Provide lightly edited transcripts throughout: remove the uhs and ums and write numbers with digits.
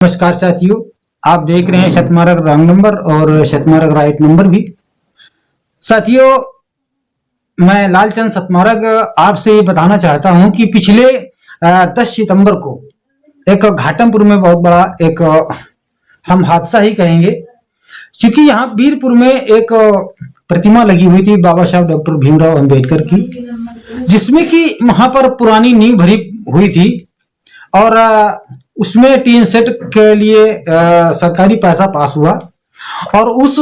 नमस्कार साथियों, आप देख रहे हैं शतमार्ग रॉन्ग नंबर और शतमार्ग राइट नंबर भी। साथियों, मैं लालचंद शतमार्ग आपसे ये बताना चाहता हूं कि पिछले 10 सितंबर को एक घाटमपुर में बहुत बड़ा एक हम हादसा ही कहेंगे, क्योंकि यहाँ वीरपुर में एक प्रतिमा लगी हुई थी बाबा साहब डॉक्टर भीमराव अंबेडकर की, जिसमें कि वहां पर पुरानी नींव भरी हुई थी और उसमें टीन सेट के लिए सरकारी पैसा पास हुआ और उस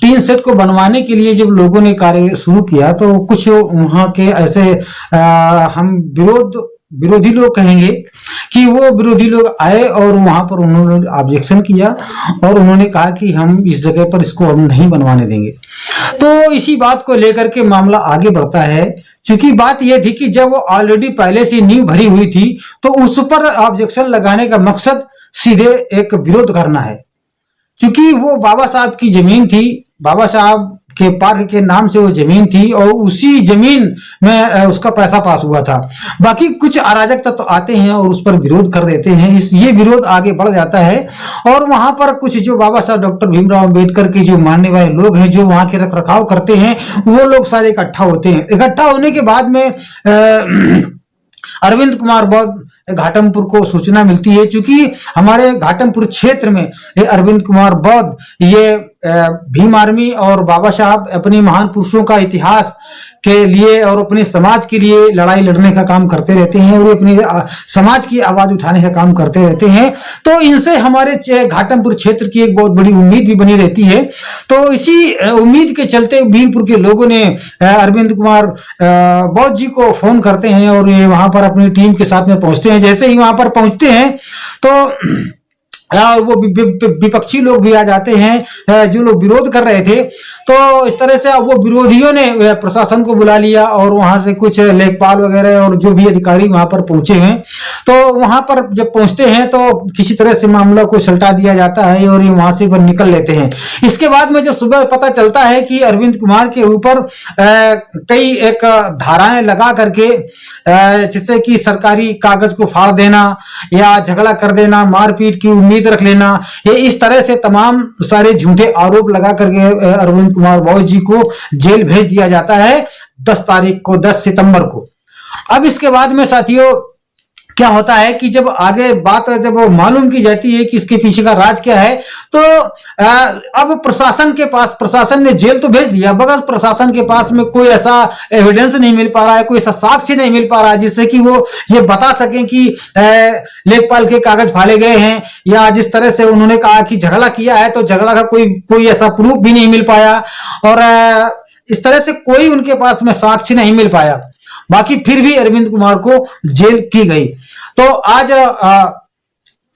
टीन सेट को बनवाने के लिए जब लोगों ने कार्य शुरू किया तो कुछ वहां के ऐसे हम विरोधी लोग कहेंगे कि वो विरोधी लोग आए और वहां पर उन्होंने ऑब्जेक्शन किया और उन्होंने कहा कि हम इस जगह पर इसको हम नहीं बनवाने देंगे। तो इसी बात को लेकर के मामला आगे बढ़ता है, क्योंकि बात यह थी कि जब वो ऑलरेडी पहले से नींव भरी हुई थी तो उस पर ऑब्जेक्शन लगाने का मकसद सीधे एक विरोध करना है, क्योंकि वो बाबा साहब की जमीन थी, बाबा साहब के पार्क के नाम से वो जमीन थी और उसी जमीन में उसका पैसा पास हुआ था। बाकी कुछ अराजक तत्व तो आते हैं और उस पर विरोध कर देते हैं, ये विरोध आगे बढ़ जाता है और वहां पर कुछ जो बाबा साहब डॉक्टर भीमराव अंबेडकर के जो मानने वाले लोग हैं, जो वहां के रख रखाव करते हैं, वो लोग सारे इकट्ठा होते हैं। इकट्ठा होने के बाद में अरविंद कुमार बौद्ध घाटमपुर को सूचना मिलती है, क्योंकि हमारे घाटमपुर क्षेत्र में ये अरविंद कुमार बौद्ध ये भीम आर्मी और बाबा साहब अपने महान पुरुषों का इतिहास के लिए और अपने समाज के लिए लड़ाई लड़ने का काम करते रहते हैं और अपने समाज की आवाज उठाने का काम करते रहते हैं। तो इनसे हमारे घाटमपुर क्षेत्र की एक बहुत बड़ी उम्मीद भी बनी रहती है। तो इसी उम्मीद के चलते वीरपुर के लोगों ने अरविंद कुमार बौद्ध जी को फोन करते हैं और ये वहां पर अपनी टीम के साथ में पहुंचते हैं। जैसे ही वहां पर पहुंचते हैं तो वो विपक्षी लोग भी आ जाते हैं, जो लोग विरोध कर रहे थे। तो इस तरह से वो विरोधियों ने प्रशासन को बुला लिया और वहां से कुछ लेखपाल वगैरह और जो भी अधिकारी वहां पर पहुंचे हैं, तो वहां पर जब पहुंचते हैं तो किसी तरह से मामला को सल्टा दिया जाता है और ये वहां से निकल लेते हैं। इसके बाद में जब सुबह पता चलता है कि अरविंद कुमार के ऊपर कई एक धाराएं लगा करके जिससे कि सरकारी कागज को फाड़ देना या झगड़ा कर देना, मारपीट की उम्मीद रख लेना, ये इस तरह से तमाम सारे झूठे आरोप लगा करके अरविंद कुमार बौद्ध जी को जेल भेज दिया जाता है 10 तारीख को, 10 सितंबर को। अब इसके बाद में साथियों क्या होता है कि जब आगे बात जब मालूम की जाती है कि इसके पीछे का राज क्या है, तो अब प्रशासन ने जेल तो भेज दिया, मगर प्रशासन के पास में कोई ऐसा एविडेंस नहीं मिल पा रहा है, कोई ऐसा साक्ष्य नहीं मिल पा रहा है जिससे कि वो ये बता सकें कि लेखपाल के कागज फाड़े गए हैं, या जिस तरह से उन्होंने कहा कि झगड़ा किया है तो झगड़ा का कोई ऐसा प्रूफ भी नहीं मिल पाया और इस तरह से कोई उनके पास में साक्ष्य नहीं मिल पाया। बाकी फिर भी अरविंद कुमार को जेल की गई। तो आज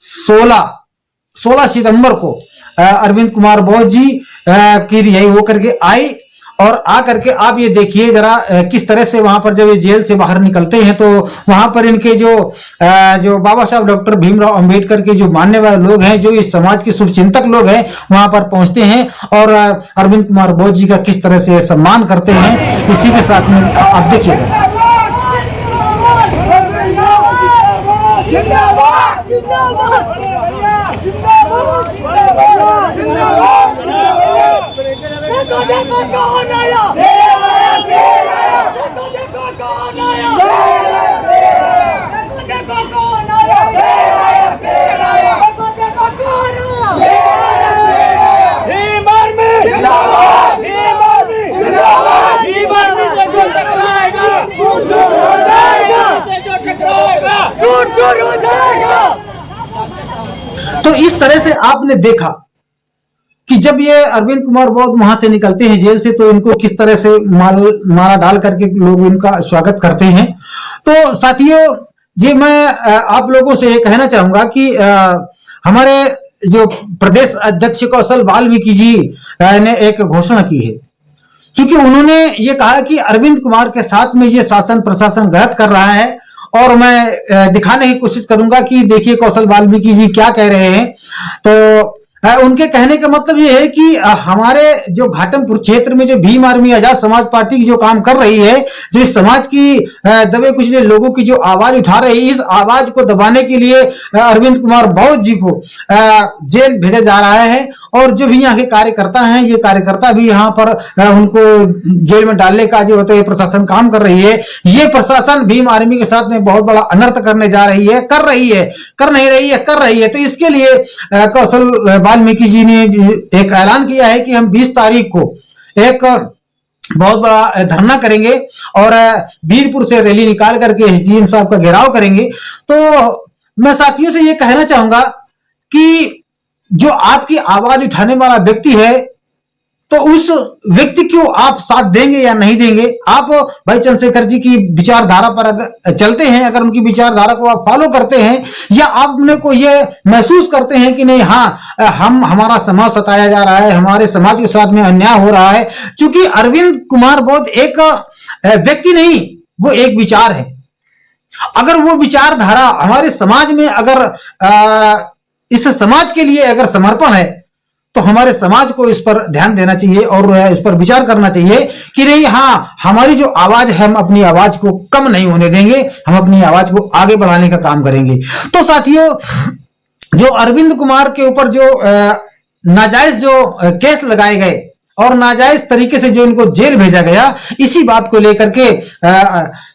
16 सितंबर को अरविंद कुमार बौद्ध जी की रिहाई होकर के आई और आकर के आप ये देखिए जरा किस तरह से वहां पर जब ये जेल से बाहर निकलते हैं तो वहां पर इनके जो बाबा साहब डॉक्टर भीमराव अंबेडकर के जो मानने वाले लोग हैं, जो इस समाज के शुभचिंतक लोग हैं, वहां पर पहुंचते हैं और अरविंद कुमार बौद्ध जी का किस तरह से सम्मान करते हैं, इसी के साथ में आप देखिएगा। जिंदाबाद जिंदाबाद जिंदाबाद जिंदाबाद जिंदाबाद देखो देखो कौन आया, देखो देखो कौन आया, देखो देखो कौन आया, देखो देखो कौन आया। भीम आर्मी जिंदाबाद, भीम आर्मी जिंदाबाद, भीम आर्मी से जो टकराएगा चूर चूर हो जाएगा, जो टकराएगा चूर चूर हो जाएगा। तो इस तरह से आपने देखा कि जब ये अरविंद कुमार बौद्ध वहां से निकलते हैं जेल से, तो इनको किस तरह से माला डाल करके लोग इनका स्वागत करते हैं। तो साथियों, ये मैं आप लोगों से ये कहना चाहूंगा कि हमारे जो प्रदेश अध्यक्ष कौशल वाल्मीकि जी ने एक घोषणा की है, क्योंकि उन्होंने ये कहा कि अरविंद कुमार के साथ में ये शासन प्रशासन गलत कर रहा है और मैं दिखाने की कोशिश करूंगा कि देखिए कौशल वाल्मीकि जी क्या कह रहे हैं। तो उनके कहने का मतलब ये है कि हमारे जो घाटमपुर क्षेत्र में जो भीम आर्मी आजाद समाज पार्टी की जो काम कर रही है, जो इस समाज की दबे कुचले लोगों की जो आवाज उठा रही है, इस आवाज को दबाने के लिए अरविंद कुमार बौद्ध जी को जेल भेजा जा रहा है। और जो भी यहाँ के कार्यकर्ता हैं, ये कार्यकर्ता भी यहाँ पर उनको जेल में डालने का जो होता है प्रशासन काम कर रही है। ये प्रशासन भीम आर्मी के साथ में बहुत बड़ा अनर्थ करने जा रही है, कर रही है। तो इसके लिए कौशल वाल्मीकि जी ने एक ऐलान किया है कि हम 20 तारीख को एक बहुत बड़ा धरना करेंगे और वीरपुर से रैली निकाल करके एसडीएम साहब का घेराव करेंगे। तो मैं साथियों से ये कहना चाहूंगा कि जो आपकी आवाज उठाने वाला व्यक्ति है, तो उस व्यक्ति को आप साथ देंगे या नहीं देंगे। आप भाई चंद्रशेखर जी की विचारधारा पर अगर चलते हैं, अगर उनकी विचारधारा को आप फॉलो करते हैं, या आप अपने को ये महसूस करते हैं कि नहीं, हाँ हमारा समाज सताया जा रहा है, हमारे समाज के साथ में अन्याय हो रहा है। क्योंकि अरविंद कुमार बौद्ध एक व्यक्ति नहीं, वो एक विचार है। अगर वो विचारधारा हमारे समाज में अगर इस समाज के लिए अगर समर्पण है, तो हमारे समाज को इस पर ध्यान देना चाहिए और इस पर विचार करना चाहिए कि नहीं, हाँ हमारी जो आवाज है, हम अपनी आवाज को कम नहीं होने देंगे, हम अपनी आवाज को आगे बढ़ाने का काम करेंगे। तो साथियों, जो अरविंद कुमार के ऊपर जो नाजायज जो केस लगाए गए और नाजायज तरीके से जो इनको जेल भेजा गया, इसी बात को लेकर के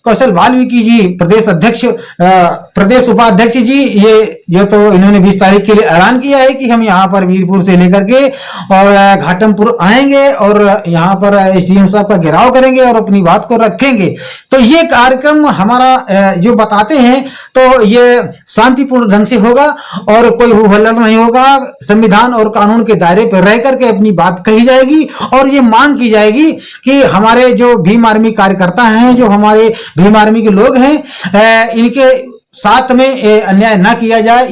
कौशल वाल्मीकि जी, प्रदेश अध्यक्ष, प्रदेश उपाध्यक्ष जी, ये जो तो इन्होंने 20 तारीख के लिए ऐलान किया है कि हम यहाँ पर वीरपुर से लेकर के और घाटमपुर आएंगे और यहाँ पर एसडीएम साहब का घेराव करेंगे और अपनी बात को रखेंगे। तो ये कार्यक्रम हमारा जो बताते हैं, तो ये शांतिपूर्ण ढंग से होगा और कोई हो हल्ला नहीं होगा। संविधान और कानून के दायरे पर रह करके अपनी बात कही जाएगी और ये मांग की जाएगी कि हमारे जो भीम आर्मी कार्यकर्ता हैं, जो हमारे भीम आर्मी के लोग हैं, इनके साथ में अन्याय ना किया जाए,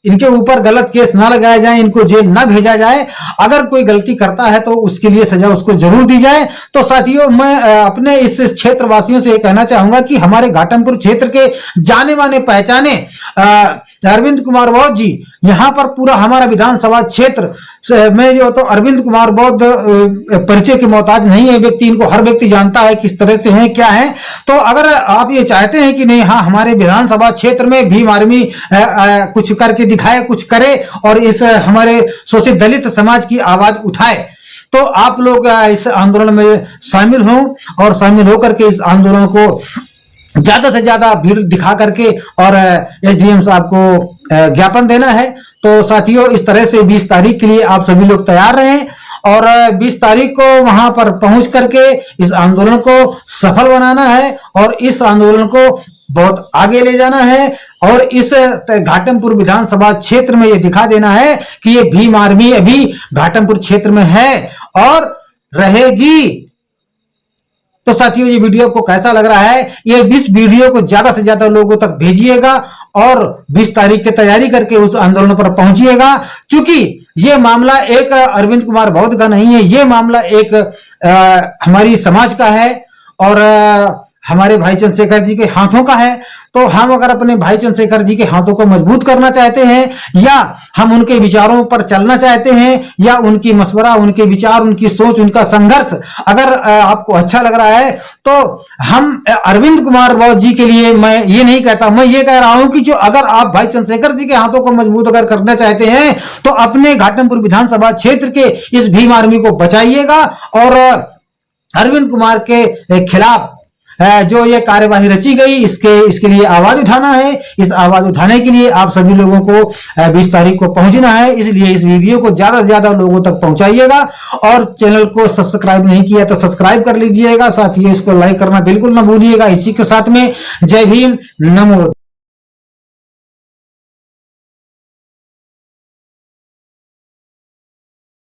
इनके ऊपर गलत केस ना लगाया जाए, इनको जेल ना भेजा जाए। अगर कोई गलती करता है तो उसके लिए सजा उसको जरूर दी जाए। तो साथियों, मैं अपने इस क्षेत्रवासियों से कहना चाहूंगा कि हमारे घाटमपुर क्षेत्र के जाने माने पहचाने अरविंद कुमार बौद्ध जी, यहाँ पर पूरा हमारा विधानसभा क्षेत्र में जो तो अरविंद कुमार बौद्ध परिचय के मोहताज नहीं है व्यक्ति, इनको हर व्यक्ति जानता है किस तरह से हैं, क्या है। तो अगर आप ये चाहते हैं कि नहीं, हाँ हमारे विधानसभा क्षेत्र में भीम आर्मी कुछ करके दिखाए, कुछ करे और इस हमारे शोषित दलित समाज की आवाज उठाए, तो आप लोग इस आंदोलन में शामिल हों और शामिल होकर के इस आंदोलन को ज्यादा से ज्यादा भीड़ दिखा करके और एसडीएम साहब को ज्ञापन देना है। तो साथियों, इस तरह से 20 तारीख के लिए आप सभी लोग तैयार रहें और 20 तारीख को वहां पर पहुंच करके इस आंदोलन को सफल बनाना है और इस आंदोलन को बहुत आगे ले जाना है और इस घाटमपुर विधानसभा क्षेत्र में यह दिखा देना है कि ये भीम आर्मी अभी घाटमपुर क्षेत्र में है और रहेगी। तो साथियों, ये वीडियो आपको कैसा लग रहा है? ये इस वीडियो को ज्यादा से ज्यादा लोगों तक भेजिएगा और 20 तारीख की तैयारी करके उस आंदोलन पर पहुंचिएगा। क्योंकि ये मामला एक अरविंद कुमार बौद्ध का नहीं है, ये मामला एक हमारी समाज का है और हमारे भाई चंद्रशेखर जी के हाथों का है। तो हम अगर अपने भाई चंद्रशेखर जी के हाथों को मजबूत करना चाहते हैं या हम उनके विचारों पर चलना चाहते हैं या उनकी मशवरा, उनके विचार, उनकी सोच, उनका संघर्ष अगर आपको अच्छा लग रहा है, तो हम अरविंद कुमार बौद्ध जी के लिए मैं ये नहीं कहता, मैं ये कह रहा हूं कि जो अगर आप भाई चंद्रशेखर जी के हाथों को मजबूत अगर करना चाहते हैं तो अपने घाटमपुर विधानसभा क्षेत्र के इस भीम आर्मी को बचाइएगा और अरविंद कुमार के खिलाफ जो ये कार्यवाही रची गई इसके लिए आवाज उठाना है। इस आवाज उठाने के लिए आप सभी लोगों को 20 तारीख को पहुंचना है। इसलिए इस वीडियो को ज्यादा से ज्यादा लोगों तक पहुंचाइएगा और चैनल को सब्सक्राइब नहीं किया तो सब्सक्राइब कर लीजिएगा। साथ ही इसको लाइक करना बिल्कुल ना भूलिएगा। इसी के साथ में जय भीम, नमो।